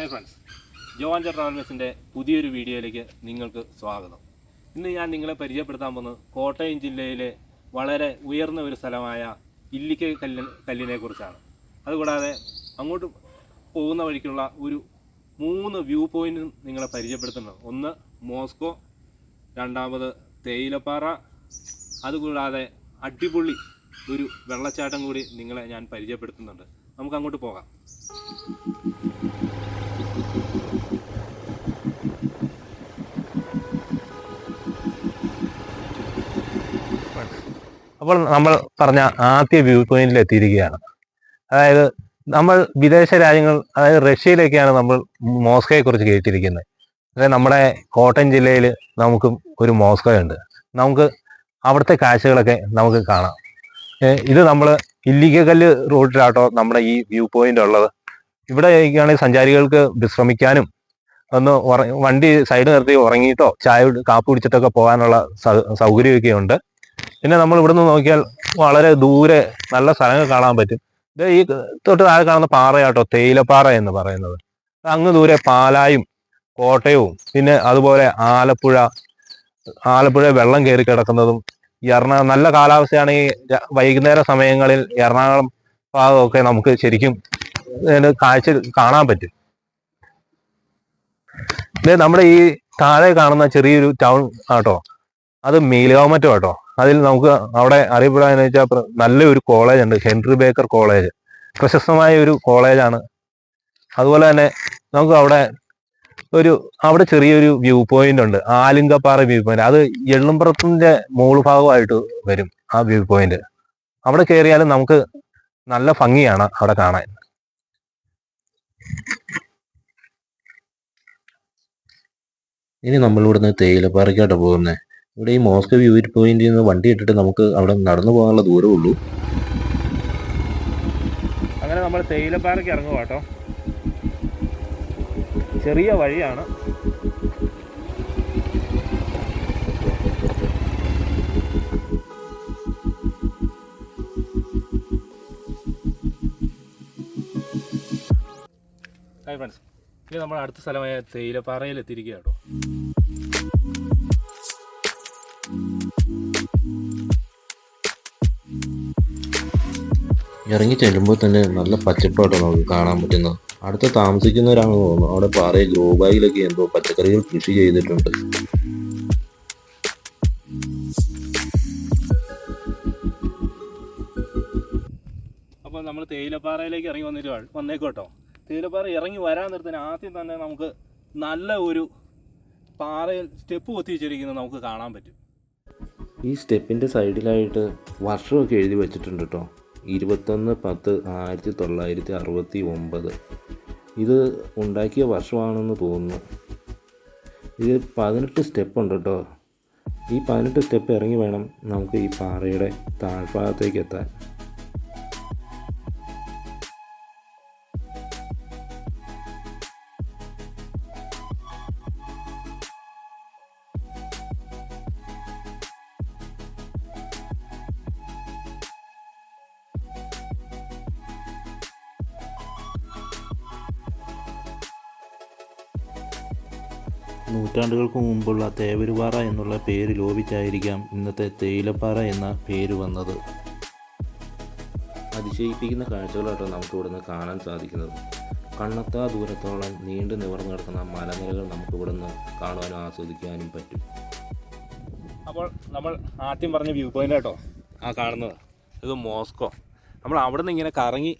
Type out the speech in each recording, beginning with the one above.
Hi friends, ജോവാഞ്ചർ ട്രാവൽസിൻ്റെ പുതിയൊരു വീഡിയോയിലേക്ക് നിങ്ങൾക്ക് സ്വാഗതം. ഇന്ന് ഞാൻ നിങ്ങളെ പരിചയപ്പെടുത്താൻ പോകുന്നത് കോട്ടയം ജില്ലയിലെ വളരെ ഉയർന്ന ഒരു സ്ഥലമായ ഇല്ലിക്കൽ കല്ലിനെ കുറിച്ചാണ്. അതുകൂടാതെ അങ്ങോട്ട് പോകുന്ന വഴിക്കുള്ള ഒരു 3 വ്യൂ പോയിൻറ്റും നിങ്ങളെ പരിചയപ്പെടുത്തുന്നത്. ഒന്ന് മോസ്കോ, രണ്ടാമത് തേയിലപ്പാറ, അതുകൂടാതെ അടിപൊളി ഒരു വെള്ളച്ചാട്ടം കൂടി നിങ്ങളെ ഞാൻ പരിചയപ്പെടുത്തുന്നുണ്ട്. നമുക്ക് അങ്ങോട്ട് പോകാം. അപ്പോൾ നമ്മൾ പറഞ്ഞ ആദ്യ വ്യൂ പോയിന്റിൽ എത്തിയിരിക്കുകയാണ്. അതായത് നമ്മൾ വിദേശ രാജ്യങ്ങൾ, അതായത് റഷ്യയിലേക്കാണ് നമ്മൾ മോസ്കോയെ കുറിച്ച് കേട്ടിരിക്കുന്നത്. അതായത് നമ്മുടെ കോട്ടയം ജില്ലയിൽ നമുക്കും ഒരു മോസ്കോ ഉണ്ട്. നമുക്ക് അവിടുത്തെ കാഴ്ചകളൊക്കെ നമുക്ക് കാണാം. ഇത് നമ്മൾ ഇല്ലിക്കൽ റൂട്ടിലാട്ടോ നമ്മുടെ ഈ വ്യൂ പോയിന്റ് ഉള്ളത്. ഇവിടെയൊക്കെയാണെങ്കിൽ സഞ്ചാരികൾക്ക് വിശ്രമിക്കാനും ഒന്ന് വണ്ടി സൈഡ് നിർത്തി ഉറങ്ങിയിട്ടോ കാപ്പി കുടിച്ചിട്ടൊക്കെ പോകാനുള്ള സൗകര്യമൊക്കെ ഉണ്ട്. പിന്നെ നമ്മൾ ഇവിടുന്ന് നോക്കിയാൽ വളരെ ദൂരെ നല്ല സ്ഥലങ്ങൾ കാണാൻ പറ്റും. ഇത് ഈ തൊട്ട് താഴെ കാണുന്ന പാറയാട്ടോ തേയിലപ്പാറ എന്ന് പറയുന്നത്. അങ്ങ് ദൂരെ പാലായും കോട്ടയവും, പിന്നെ അതുപോലെ ആലപ്പുഴ വെള്ളം കയറി കിടക്കുന്നതും, എറണാകുളം നല്ല കാലാവസ്ഥയാണെങ്കിൽ വൈകുന്നേര സമയങ്ങളിൽ എറണാകുളം ഭാഗമൊക്കെ നമുക്ക് ശരിക്കും കാഴ്ച കാണാൻ പറ്റും. ഇത് നമ്മുടെ ഈ താഴെ കാണുന്ന ചെറിയൊരു ടൗൺ ആട്ടോ, അത് മേലുകാമറ്റം കേട്ടോ. അതിൽ നമുക്ക് അവിടെ അറിയപ്പെടാന്ന് വെച്ചാൽ നല്ലൊരു കോളേജ് ഉണ്ട്, ഹെൻറി ബേക്കർ കോളേജ്. പ്രശസ്തമായ ഒരു കോളേജാണ്. അതുപോലെ തന്നെ നമുക്ക് അവിടെ ചെറിയൊരു വ്യൂ പോയിന്റ് ഉണ്ട്, ആലിങ്കപ്പാറ വ്യൂ പോയിന്റ്. അത് എള്ളുംപുറത്തിന്റെ മുകൾ ഭാഗമായിട്ട് വരും ആ വ്യൂ പോയിന്റ്. അവിടെ കയറിയാലും നമുക്ക് നല്ല ഭംഗിയാണ് അവിടെ കാണാൻ. ഇനി നമ്മൾ ഇവിടുന്ന് തേയിലപ്പാറയ്ക്കാട്ടോ പോകുന്നത്. ഇവിടെ ഈ മോസ്കോ വ്യൂ പോയിന്റിൽ നിന്ന് വണ്ടി ഇട്ടിട്ട് നമുക്ക് അവിടെ നടന്നു പോകാനുള്ള ദൂരമേ ഉള്ളൂ. അങ്ങനെ നമ്മൾ തേയിലപ്പാറയ്ക്ക് ഇറങ്ങുക കേട്ടോ. ചെറിയ വഴിയാണ്. ഹായ് ഫ്രണ്ട്സ്, ഇനി നമ്മൾ അടുത്ത സ്ഥലമായ തേയിലപ്പാറയിൽ എത്തിയിരിക്കുക കേട്ടോ. ഇറങ്ങി ചെല്ലുമ്പോൾ തന്നെ നല്ല പച്ചപ്പാട്ടോ നമുക്ക് കാണാൻ പറ്റുന്നത്. അടുത്ത് താമസിക്കുന്നവരാണെന്ന് തോന്നുന്നു. അവിടെ പാറയിൽ ഗ്രോ ബാഗിലൊക്കെ എന്തോ പച്ചക്കറികൾ കൃഷി ചെയ്തിട്ടുണ്ട്. അപ്പോൾ നമ്മൾ തേയിലപ്പാറയിലേക്ക് ഇറങ്ങി വന്നേക്കോട്ടോ. തേയിലപ്പാറ ഇറങ്ങി വരാൻ നിർത്തിന് ആദ്യം തന്നെ നമുക്ക് നല്ല ഒരു പാറയിൽ സ്റ്റെപ്പ് കൊത്തിച്ചിരിക്കുന്നത് നമുക്ക് കാണാൻ പറ്റും. ഈ സ്റ്റെപ്പിൻ്റെ സൈഡിലായിട്ട് വർഷമൊക്കെ എഴുതി വെച്ചിട്ടുണ്ട് കേട്ടോ. 21/10/1969. ഇത് ഉണ്ടാക്കിയ വർഷമാണെന്ന് തോന്നുന്നു. ഇത് 18 സ്റ്റെപ്പ് ഉണ്ട് കേട്ടോ. ഈ 18 സ്റ്റെപ്പ് ഇറങ്ങി വേണം നമുക്ക് ഈ പാറയുടെ താഴ്ഭാഗത്തേക്ക് എത്താൻ. നൂറ്റാണ്ടുകൾക്ക് മുമ്പുള്ള തേവരുപാറ എന്നുള്ള പേര് ലോപിച്ചായിരിക്കാം ഇന്നത്തെ തേയിലപ്പാറ എന്ന പേര് വന്നത്. അതിശയിപ്പിക്കുന്ന കാഴ്ചകളാട്ടോ നമുക്ക് ഇവിടുന്ന് കാണാൻ സാധിക്കുന്നത്. കണ്ണെത്താ ദൂരത്തോളം നീണ്ടു നിവർന്നു കിടക്കുന്ന മലനിരകൾ നമുക്ക് ഇവിടുന്ന് കാണുവാനും ആസ്വദിക്കാനും പറ്റും. അപ്പോൾ നമ്മൾ ആദ്യം പറഞ്ഞ വ്യൂ പോയിന്റ് കേട്ടോ ആ കാണുന്നത്. ഇത് മോസ്കോ. നമ്മൾ അവിടെ നിന്ന് ഇങ്ങനെ കറങ്ങി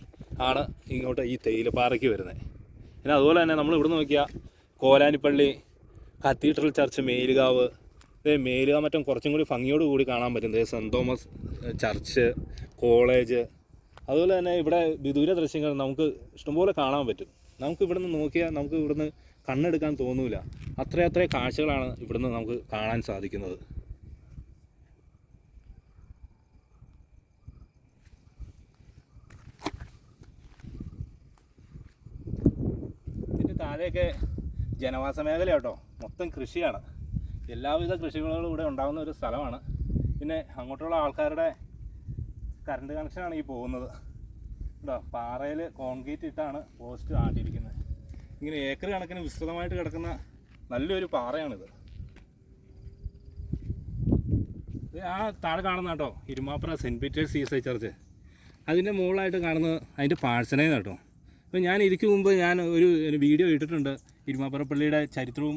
ആണ് ഇങ്ങോട്ട് ഈ തേയിലപ്പാറയ്ക്ക് വരുന്നത്. പിന്നെ അതുപോലെ തന്നെ നമ്മൾ ഇവിടെ നോക്കിയാൽ കോലാനിപ്പള്ളി, കത്തീഡ്രൽ ചർച്ച്, മേലുകാവ്. മേലുകാമറ്റം കുറച്ചും കൂടി ഭംഗിയോട് കൂടി കാണാൻ പറ്റുന്നത് സെൻറ് തോമസ് ചർച്ച്, കോളേജ്. അതുപോലെ തന്നെ ഇവിടെ വിദൂര ദൃശ്യങ്ങൾ നമുക്ക് ഇഷ്ടംപോലെ കാണാൻ പറ്റും. നമുക്ക് ഇവിടുന്ന് നോക്കിയാൽ നമുക്ക് ഇവിടുന്ന് കണ്ണെടുക്കാൻ തോന്നൂല. അത്രയത്ര കാഴ്ചകളാണ് ഇവിടുന്ന് നമുക്ക് കാണാൻ സാധിക്കുന്നത്. ഇതിൻ്റെ താഴെയൊക്കെ ജനവാസ മേഖല കേട്ടോ. മൊത്തം കൃഷിയാണ്. എല്ലാവിധ കൃഷികളും ഇവിടെ ഉണ്ടാകുന്ന ഒരു സ്ഥലമാണ്. പിന്നെ അങ്ങോട്ടുള്ള ആൾക്കാരുടെ കറണ്ട് കണക്ഷനാണ് ഈ പോകുന്നത് കേട്ടോ. പാറയിൽ കോൺക്രീറ്റ് ഇട്ടാണ് പോസ്റ്റ് ആട്ടിയിരിക്കുന്നത്. ഇങ്ങനെ ഏക്കർ കണക്കിന് വിസ്തൃതമായിട്ട് കിടക്കുന്ന നല്ലൊരു പാറയാണിത്. ഇത് ആ താഴെ കാണുന്ന കേട്ടോ Irumapra cent Peter's CSI church. അതിൻ്റെ മുകളിലായിട്ട് കാണുന്നത് അതിൻ്റെ പാഴ്സനേന്ന് കേട്ടോ. അപ്പോൾ ഞാൻ ഇതിക്ക് മുമ്പ് ഞാൻ ഒരു വീഡിയോ ഇട്ടിട്ടുണ്ട്, ഇരുമാപ്ര പള്ളിയുടെ ചരിത്രവും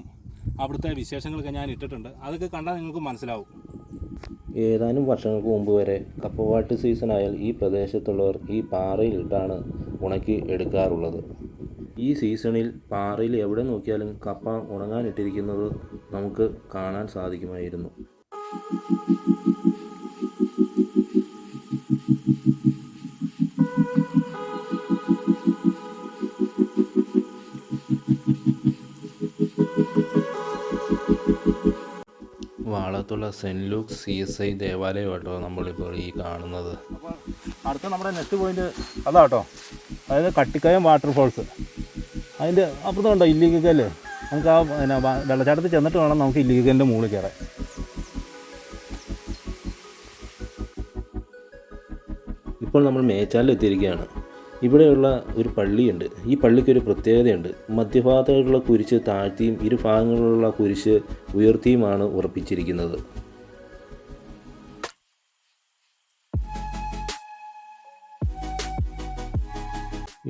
അവിടുത്തെ വിശേഷങ്ങളൊക്കെ ഞാൻ ഇട്ടിട്ടുണ്ട്. അതൊക്കെ കണ്ടാൽ നിങ്ങൾക്ക് മനസ്സിലാവും. ഏതാനും വർഷങ്ങൾക്ക് മുമ്പ് വരെ കപ്പവാട്ട് സീസണായാൽ ഈ പ്രദേശത്തുള്ളവർ ഈ പാറയിലിട്ടാണ് ഉണക്കി എടുക്കാറുള്ളത്. ഈ സീസണിൽ പാറയിൽ എവിടെ നോക്കിയാലും കപ്പ ഉണങ്ങാനിട്ടിരിക്കുന്നത് നമുക്ക് കാണാൻ സാധിക്കുമായിരുന്നു. വാളത്തുള്ള സെൻറ്റ് ലൂക്ക് CSI ദേവാലയം കേട്ടോ നമ്മളിപ്പോൾ ഈ കാണുന്നത്. അപ്പോൾ അടുത്ത നമ്മുടെ നെക്സ്റ്റ് പോയിന്റ് അതാട്ടോ, അതായത് കട്ടിക്കയം വാട്ടർഫോൾസ്. അതിൻ്റെ അപ്പുറത്ത് കണ്ടോ ഇല്ലിക്കല്ല്. നമുക്ക് ആ വെള്ളച്ചാട്ടത്തിൽ ചെന്നിട്ട് വേണം നമുക്ക് ഇല്ലിക്കലിൻ്റെ മുകളിൽ കയറാൻ. ഇപ്പോൾ നമ്മൾ മേച്ചാലിൽ എത്തിയിരിക്കുകയാണ്. ഇവിടെയുള്ള ഒരു പള്ളിയുണ്ട്. ഈ പള്ളിക്കൊരു പ്രത്യേകതയുണ്ട്. മധ്യഭാഗത്തുള്ള കുരിശ് താഴ്ത്തിയും ഇരുഭാഗങ്ങളിലുള്ള കുരിശ് ഉയർത്തിയുമാണ് ഉറപ്പിച്ചിരിക്കുന്നത്.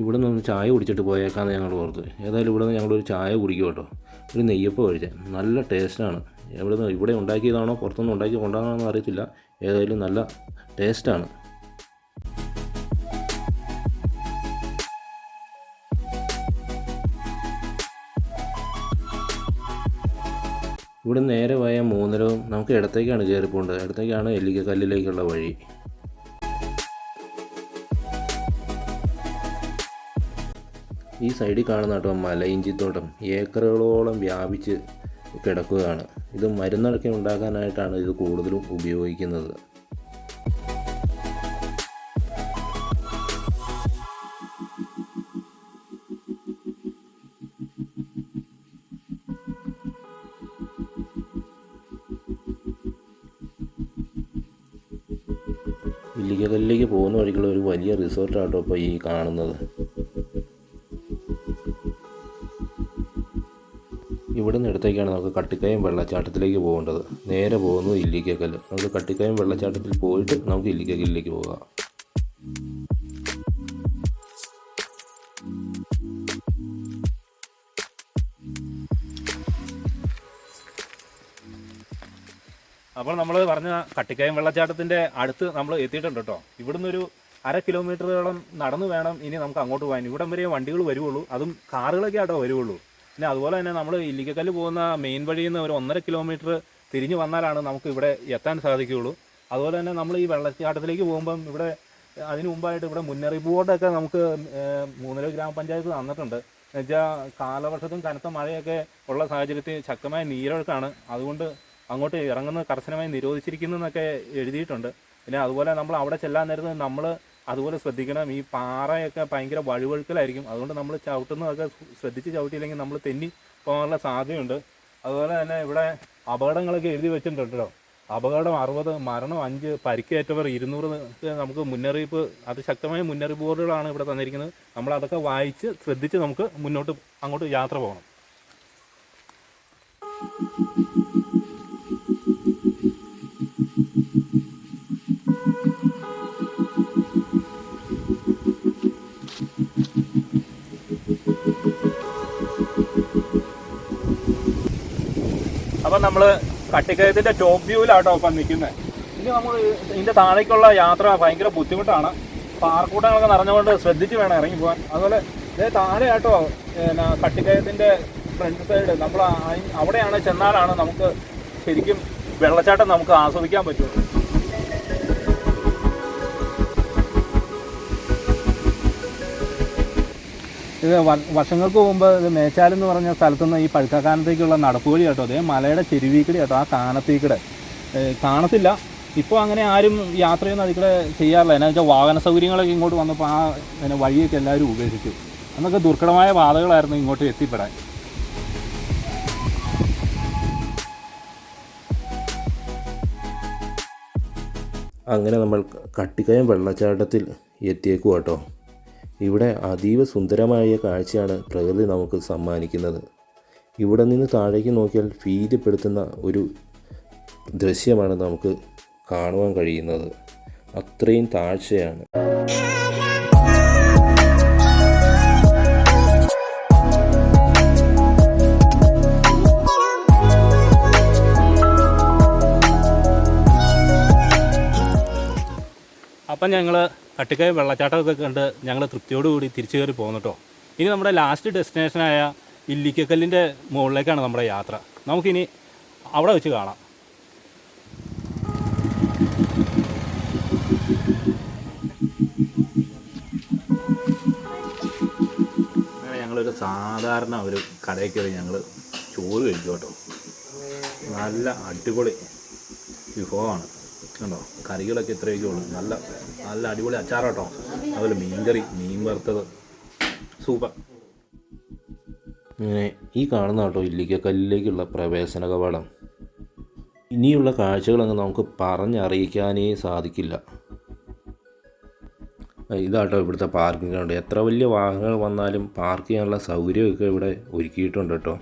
ഇവിടെ നിന്ന് ചായ കുടിച്ചിട്ട് പോയേക്കാന്ന് ഞങ്ങൾ ഓർത്ത്. ഏതായാലും ഇവിടെ നിന്ന് ഞങ്ങളൊരു ചായ കുടിക്കും കേട്ടോ. ഒരു നെയ്യപ്പം കഴിച്ചാൽ നല്ല ടേസ്റ്റാണ്. ഇവിടെ ഉണ്ടാക്കിയതാണോ പുറത്തുനിന്ന് ഉണ്ടാക്കി കൊണ്ടാണെന്ന് അറിയത്തില്ല. ഏതായാലും നല്ല ടേസ്റ്റാണ്. ഇവിടെ നേരെ പോയ മൂന്നരവും നമുക്ക് ഇടത്തേക്കാണ് കയറിപ്പോണ്ടത്. ഇടത്തേക്കാണ് എല്ലിക്കക്കല്ലിലേക്കുള്ള വഴി. ഈ സൈഡിൽ കാണുന്ന കേട്ടോ മലയിഞ്ചിത്തോട്ടം ഏക്കറുകളോളം വ്യാപിച്ച് കിടക്കുകയാണ്. ഇത് മരുന്നടക്കം ഉണ്ടാക്കാനായിട്ടാണ് ഇത് കൂടുതലും ഉപയോഗിക്കുന്നത്. ഇല്ലിക്കക്കല്ലിലേക്ക് പോകുന്ന വഴിക്കുള്ള ഒരു വലിയ റിസോർട്ടാട്ടോ ഇപ്പോൾ ഈ കാണുന്നത്. ഇവിടെ നിന്ന് ഇടത്തേക്കാണ് നമുക്ക് കട്ടിക്കയം വെള്ളച്ചാട്ടത്തിലേക്ക് പോകേണ്ടത്. നേരെ പോകുന്നത് ഇല്ലിക്കക്കല്ല്. നമുക്ക് കട്ടിക്കയം വെള്ളച്ചാട്ടത്തിൽ പോയിട്ട് നമുക്ക് ഇല്ലിക്കക്കല്ലിലേക്ക് പോകാം. അപ്പോൾ നമ്മൾ പറഞ്ഞ കട്ടിക്കയം വെള്ളച്ചാട്ടത്തിൻ്റെ അടുത്ത് നമ്മൾ എത്തിയിട്ടുണ്ട് കേട്ടോ. ഇവിടുന്ന് ഒരു 1/2 കിലോമീറ്ററോളം നടന്നു വേണം ഇനി നമുക്ക് അങ്ങോട്ട് പോകാൻ. ഇവിടം വരെ വണ്ടികൾ വരുവുള്ളൂ, അതും കാറുകളൊക്കെ ആട്ടോ വരുവുള്ളൂ. പിന്നെ അതുപോലെ തന്നെ നമ്മൾ ഇല്ലിക്കക്കല്ല് പോകുന്ന മെയിൻ വഴിയിൽ നിന്ന് ഒരു 1.5 കിലോമീറ്റർ തിരിഞ്ഞ് വന്നാലാണ് നമുക്ക് ഇവിടെ എത്താൻ സാധിക്കുകയുള്ളൂ. അതുപോലെ തന്നെ നമ്മൾ ഈ വെള്ളച്ചാട്ടത്തിലേക്ക് പോകുമ്പം ഇവിടെ അതിന് മുമ്പായിട്ട് ഇവിടെ മുന്നറിയിപ്പ് ബോർഡൊക്കെ നമുക്ക് മൂന്നര ഗ്രാമപഞ്ചായത്ത് തന്നിട്ടുണ്ട്. എന്നുവെച്ചാൽ കാലവർഷത്തും കനത്ത മഴയൊക്കെ ഉള്ള സാഹചര്യത്തിൽ ശക്തമായ നീരൊഴുക്കാണ്, അതുകൊണ്ട് അങ്ങോട്ട് ഇറങ്ങുന്നത് കർശനമായി നിരോധിച്ചിരിക്കുന്നു എന്നൊക്കെ എഴുതിയിട്ടുണ്ട്. പിന്നെ അതുപോലെ നമ്മൾ അവിടെ ചെല്ലാൻ നേരത്ത് നമ്മൾ അതുപോലെ ശ്രദ്ധിക്കണം. ഈ പാറയൊക്കെ ഭയങ്കര വഴുവഴുക്കലായിരിക്കും, അതുകൊണ്ട് നമ്മൾ ചവിട്ടുന്നതൊക്കെ ശ്രദ്ധിച്ച് ചവിട്ടിയില്ലെങ്കിൽ നമ്മൾ തെന്നി പോകാനുള്ള സാധ്യതയുണ്ട്. അതുപോലെ തന്നെ ഇവിടെ അപകടങ്ങളൊക്കെ എഴുതി വെച്ചിട്ടുണ്ട് കേട്ടോ. അപകടം 60, മരണം 5, പരിക്കേറ്റവർ 200 നമുക്ക് മുന്നറിയിപ്പ്, അതിശക്തമായ മുന്നറിയിപ്പ് ബോർഡുകളാണ് ഇവിടെ തന്നിരിക്കുന്നത്. നമ്മൾ അതൊക്കെ വായിച്ച് ശ്രദ്ധിച്ച് നമുക്ക് അങ്ങോട്ട് യാത്ര പോകണം. അപ്പം നമ്മൾ കട്ടിക്കയത്തിൻ്റെ ടോപ്പ് വ്യൂവിലാട്ടോ ഇപ്പം നിൽക്കുന്നത്. ഇനി നമ്മൾ ഇതിൻ്റെ താഴേക്കുള്ള യാത്ര ഭയങ്കര ബുദ്ധിമുട്ടാണ്. പാറക്കൂട്ടങ്ങളൊക്കെ നിറഞ്ഞുകൊണ്ട് ശ്രദ്ധിച്ച് വേണം ഇറങ്ങി പോകാൻ. അതുപോലെ ഇതേ താഴെ ആട്ടോ കട്ടിക്കയത്തിൻ്റെ ഫ്രണ്ട് സൈഡ്. നമ്മൾ അവിടെയാണ് ചെന്നാലാണ് നമുക്ക് ശരിക്കും വെള്ളച്ചാട്ടം നമുക്ക് ആസ്വദിക്കാൻ പറ്റുള്ളൂ. ഇത് വർഷങ്ങൾക്ക് മുമ്പ് ഇത് മേച്ചാലെന്ന് പറഞ്ഞ സ്ഥലത്തുനിന്ന് ഈ പഴുക്കക്കാനത്തേക്കുള്ള നടപ്പുവഴി കേട്ടോ. അതേ മലയുടെ ചെരുവീക്കടി കേട്ടോ, ആ കാനത്തേക്കടെ കാണത്തില്ല. ഇപ്പോൾ അങ്ങനെ ആരും യാത്രയൊന്നും അതിൽ കൂടെ ചെയ്യാറില്ല. എന്നാ വെച്ചാൽ വാഹന സൗകര്യങ്ങളൊക്കെ ഇങ്ങോട്ട് വന്നപ്പോൾ ആ വഴിയൊക്കെ എല്ലാവരും ഉപേക്ഷിച്ചു. അന്നൊക്കെ ദുർഘടമായ പാതകളായിരുന്നു ഇങ്ങോട്ട് എത്തിപ്പെടാൻ. അങ്ങനെ നമ്മൾ കട്ടിക്കയം വെള്ളച്ചാട്ടത്തിൽ എത്തിയേക്കും കേട്ടോ. ഇവിടെ അതീവ സുന്ദരമായ കാഴ്ചയാണ് പ്രകൃതി നമുക്ക് സമ്മാനിക്കുന്നത്. ഇവിടെ നിന്ന് താഴേക്ക് നോക്കിയാൽ ഭീതിപ്പെടുത്തുന്ന ഒരു ദൃശ്യമാണ് നമുക്ക് കാണുവാൻ കഴിയുന്നത്. അത്രയും താഴ്ചയാണ്. അപ്പം ഞങ്ങൾ കട്ടിക്കായ വെള്ളച്ചാട്ടമൊക്കെ കണ്ട് ഞങ്ങൾ തൃപ്തിയോടുകൂടി തിരിച്ചു കയറി പോകുന്നു കേട്ടോ. ഇനി നമ്മുടെ ലാസ്റ്റ് ഡെസ്റ്റിനേഷനായ ഇല്ലിക്കക്കല്ലിൻ്റെ മുകളിലേക്കാണ് നമ്മുടെ യാത്ര. നമുക്കിനി അവിടെ വെച്ച് കാണാം. അങ്ങനെ ഞങ്ങളൊരു സാധാരണ ഒരു കടയിൽ കയറി ഞങ്ങൾ ചോറ് കഴിക്കും കേട്ടോ. നല്ല അടിപൊളി വിഭവമാണ് കണ്ടോ. കറികളൊക്കെ ഇത്രയൊക്കെ ഉള്ളൂ. നല്ല നല്ല അടിപൊളി അച്ചാറ് കേട്ടോ. അതുപോലെ മീൻകറി, മീൻ വറുത്തത്, സൂപ്പർ. അങ്ങനെ ഈ കാണുന്ന കേട്ടോ ഇല്ലിക്കക്കല്ലിലേക്കുള്ള പ്രവേശന കവാടം. ഇനിയുള്ള കാഴ്ചകളങ്ങ് നമുക്ക് പറഞ്ഞറിയിക്കാനേ സാധിക്കില്ല. ഇതാട്ടോ ഇവിടുത്തെ പാർക്കിംഗ് ഗ്രൗണ്ട്. എത്ര വലിയ വാഹനങ്ങൾ വന്നാലും പാർക്ക് ചെയ്യാനുള്ള സൗകര്യമൊക്കെ ഇവിടെ ഒരുക്കിയിട്ടുണ്ട് കേട്ടോ.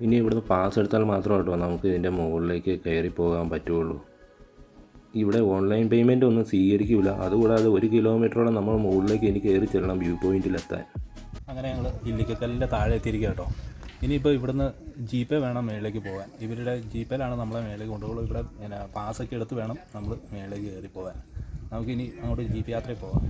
ഇനി ഇവിടുന്ന് പാസ് എടുത്താൽ മാത്രം കേട്ടോ നമുക്ക് ഇതിൻ്റെ മുകളിലേക്ക് കയറി പോകാൻ പറ്റുള്ളൂ. ഇവിടെ ഓൺലൈൻ പേയ്മെൻ്റ് ഒന്നും സ്വീകരിക്കില്ല. അതുകൂടാതെ 1 കിലോമീറ്ററോളം നമ്മൾ മുകളിലേക്ക് ഇനി കയറി ചെല്ലണം വ്യൂ പോയിന്റിലെത്താൻ. അങ്ങനെ ഞങ്ങൾ ഇല്ലിക്കക്കല്ലിൻ്റെ താഴെ എത്തിയിരിക്കുക കേട്ടോ. ഇനിയിപ്പോൾ ഇവിടുന്ന് ജീപ്പേ വേണം മേളിലേക്ക് പോകാൻ. ഇവരുടെ ജീപ്പേലാണ് നമ്മളെ മേളിലേക്ക് കൊണ്ടുപോകുള്ളൂ. ഇവിടെ പിന്നെ പാസ്സൊക്കെ എടുത്ത് വേണം നമ്മൾ മേളിലേക്ക് കയറി പോകാൻ. നമുക്കിനി അങ്ങോട്ട് ജീപ്പ് യാത്രയിൽ പോകാം.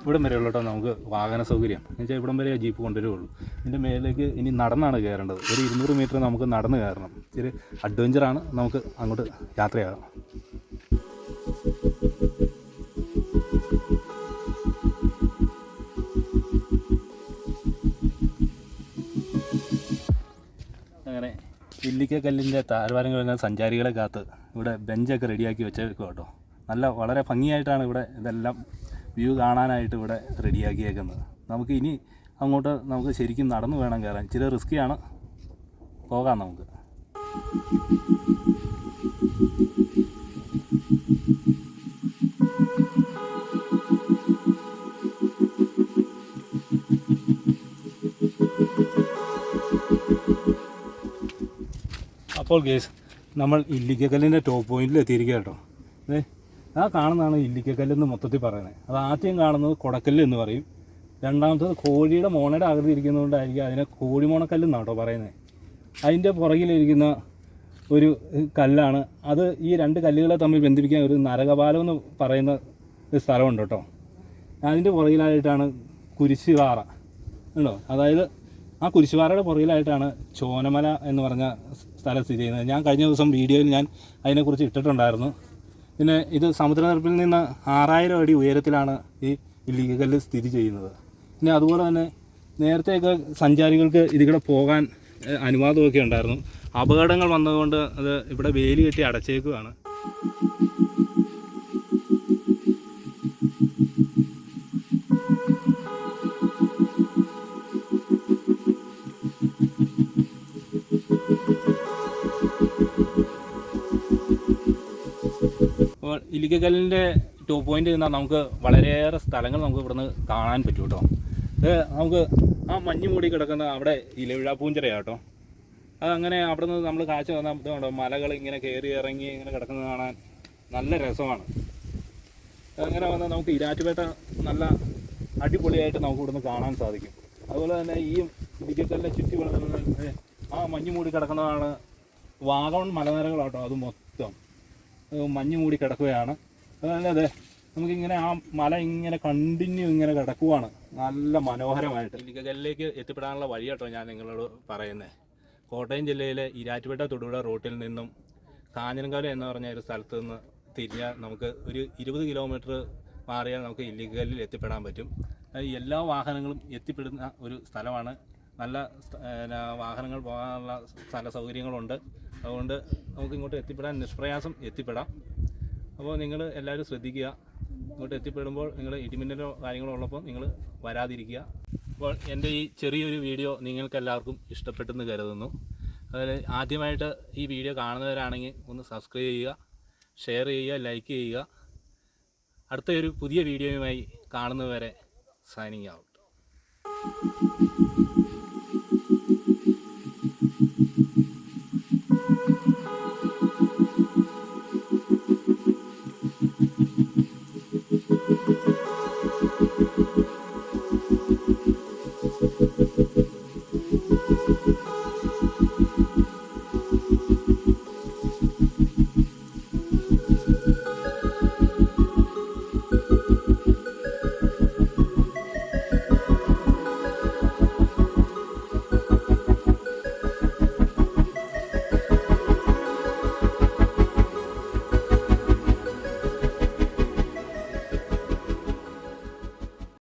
ഇവിടം വരെ ഉള്ളൂ കേട്ടോ നമുക്ക് വാഹന സൗകര്യം. എന്ന് വെച്ചാൽ ഇവിടം വരെ ജീപ്പ് കൊണ്ടുവരുള്ളൂ. ഇതിൻ്റെ മേലേക്ക് ഇനി നടന്നാണ് കയറേണ്ടത്. ഒരു 200 മീറ്റർ നമുക്ക് നടന്ന് കയറണം. ഇച്ചിരി അഡ്വഞ്ചറാണ്. നമുക്ക് അങ്ങോട്ട് യാത്രയാകാം. അങ്ങനെ ഇല്ലിക്കക്കല്ലിൻ്റെ താഴ്വാരങ്ങളിൽ സഞ്ചാരികളെ കാത്ത് ഇവിടെ ബെഞ്ചൊക്കെ റെഡിയാക്കി വെച്ചേക്കും കേട്ടോ. വളരെ ഭംഗിയായിട്ടാണ് ഇവിടെ ഇതെല്ലാം വ്യൂ കാണാനായിട്ട് ഇവിടെ റെഡിയാക്കിയേക്കുന്നത്. നമുക്ക് ഇനി അങ്ങോട്ട് നമുക്ക് ശരിക്കും നടന്നു വേണം കയറാൻ. ഇച്ചിരി റിസ്ക്കിയാണ്. പോകാം നമുക്ക്. അപ്പോൾ ഗേസ് നമ്മൾ ഇല്ലിക്കക്കല്ലിൻ്റെ ടോപ്പ് പോയിന്റിൽ എത്തിയിരിക്കുക കേട്ടോ. ആ കാണുന്നതാണ് ഇല്ലിക്കക്കല്ലെന്ന് മൊത്തത്തിൽ പറയുന്നത്. അത് ആദ്യം കാണുന്നത് കൊടക്കല്ല് എന്ന് പറയും. രണ്ടാമത്തത് കോഴിയുടെ മോണയുടെ ആകൃതി ഇരിക്കുന്നതുകൊണ്ടായിരിക്കും അതിനെ കോഴിമോണക്കല്ലെന്നാണ് കേട്ടോ പറയുന്നത്. അതിൻ്റെ പുറകിലിരിക്കുന്ന ഒരു കല്ലാണ് അത്. ഈ 2 കല്ലുകളെ തമ്മിൽ ബന്ധിപ്പിക്കാൻ ഒരു നരകപാലം എന്ന് പറയുന്ന ഒരു സ്ഥലമുണ്ട് കേട്ടോ. അതിൻ്റെ പുറകിലായിട്ടാണ് കുരിശുപാറ ഉണ്ടോ. അതായത് ആ കുരിശുപാറയുടെ പുറകിലായിട്ടാണ് ചോനമല എന്ന് പറഞ്ഞ സ്ഥലം സ്ഥിതി ചെയ്യുന്നത്. ഞാൻ കഴിഞ്ഞ ദിവസം വീഡിയോയിൽ ഞാൻ അതിനെക്കുറിച്ച് ഇട്ടിട്ടുണ്ടായിരുന്നു. പിന്നെ ഇത് സമുദ്രനിരപ്പിൽ നിന്ന് 6000 അടി ഉയരത്തിലാണ് ഈ ഇല്ലിക്കക്കല്ല് സ്ഥിതി ചെയ്യുന്നത്. പിന്നെ അതുപോലെ തന്നെ നേരത്തെയൊക്കെ സഞ്ചാരികൾക്ക് ഇതിലൂടെ പോകാൻ അനുവാദമൊക്കെ ഉണ്ടായിരുന്നു. അപകടങ്ങൾ വന്നതുകൊണ്ട് അത് ഇവിടെ വേലി കെട്ടി അടച്ചേക്കുകയാണ്. അപ്പോൾ ഇല്ലിക്കക്കല്ലിൻ്റെ ടോപ്പ് പോയിന്റ് നിന്നാൽ നമുക്ക് വളരെയേറെ സ്ഥലങ്ങൾ നമുക്ക് ഇവിടുന്ന് കാണാൻ പറ്റും കേട്ടോ. ഇത് നമുക്ക് ആ മഞ്ഞ് മൂടി കിടക്കുന്ന അവിടെ ഇലവിഴാപ്പൂഞ്ചിറയാണ് കേട്ടോ. അതങ്ങനെ അവിടെ നിന്ന് നമ്മൾ കാഴ്ച വന്നാൽ ഇതുകൊണ്ടോ മലകൾ ഇങ്ങനെ കയറി ഇറങ്ങി ഇങ്ങനെ കിടക്കുന്നത് കാണാൻ നല്ല രസമാണ്. അങ്ങനെ വന്നാൽ നമുക്ക് ഈരാറ്റുപേട്ട നല്ല അടിപൊളിയായിട്ട് നമുക്ക് ഇവിടുന്ന് കാണാൻ സാധിക്കും. അതുപോലെ തന്നെ ഈ ഇല്ലിക്കക്കല്ലിനെ ചുറ്റി വളർത്തുന്നത് ആ മഞ്ഞ് മൂടി കിടക്കുന്നതാണ് വാഗമൺ മലനിരകളാട്ടോ. അത് മൊത്തം മഞ്ഞ് മൂടി കിടക്കുകയാണ്. അതുപോലെ അതെ നമുക്കിങ്ങനെ ആ മല ഇങ്ങനെ കണ്ടിന്യൂ ഇങ്ങനെ കിടക്കുവാണ് നല്ല മനോഹരമായിട്ട്. ഇല്ലിക്കക്കല്ലിലേക്ക് എത്തിപ്പെടാനുള്ള വഴി കേട്ടോ ഞാൻ നിങ്ങളോട് പറയുന്നത്. കോട്ടയം ജില്ലയിലെ ഈരാറ്റുപേട്ട തൊടുപുഴ റൂട്ടിൽ നിന്നും കാഞ്ഞിരംകാലം എന്ന് പറഞ്ഞ ഒരു സ്ഥലത്ത് നിന്ന് തിരിഞ്ഞാൽ നമുക്ക് ഒരു 20 കിലോമീറ്റർ മാറിയാൽ നമുക്ക് ഇല്ലിക്കലിൽ എത്തിപ്പെടാൻ പറ്റും. എല്ലാ വാഹനങ്ങളും എത്തിപ്പെടുന്ന ഒരു സ്ഥലമാണ്. നല്ല വാഹനങ്ങൾ പോകാനുള്ള സ്ഥല സൗകര്യങ്ങളുണ്ട്. അതുകൊണ്ട് നമുക്ക് ഇങ്ങോട്ട് എത്തിപ്പെടാൻ നിഷ്പ്രയാസം എത്തിപ്പെടാം. അപ്പോൾ നിങ്ങൾ എല്ലാവരും ശ്രദ്ധിക്കുക. ഇങ്ങോട്ട് എത്തിപ്പെടുമ്പോൾ നിങ്ങൾ ഇടിമിന്നലോ കാര്യങ്ങളോ ഉള്ളപ്പോൾ നിങ്ങൾ വരാതിരിക്കുക. അപ്പോൾ എൻ്റെ ഈ ചെറിയൊരു വീഡിയോ നിങ്ങൾക്ക് എല്ലാവർക്കും ഇഷ്ടപ്പെട്ടെന്ന് കരുതുന്നു. അതിൽ ആദ്യമായിട്ട് ഈ വീഡിയോ കാണുന്നവരാണെങ്കിൽ ഒന്ന് സബ്സ്ക്രൈബ് ചെയ്യുക, ഷെയർ ചെയ്യുക, ലൈക്ക് ചെയ്യുക. അടുത്ത ഒരു പുതിയ വീഡിയോയുമായി കാണുന്നവരെ സൈനിങ് ഔട്ട്.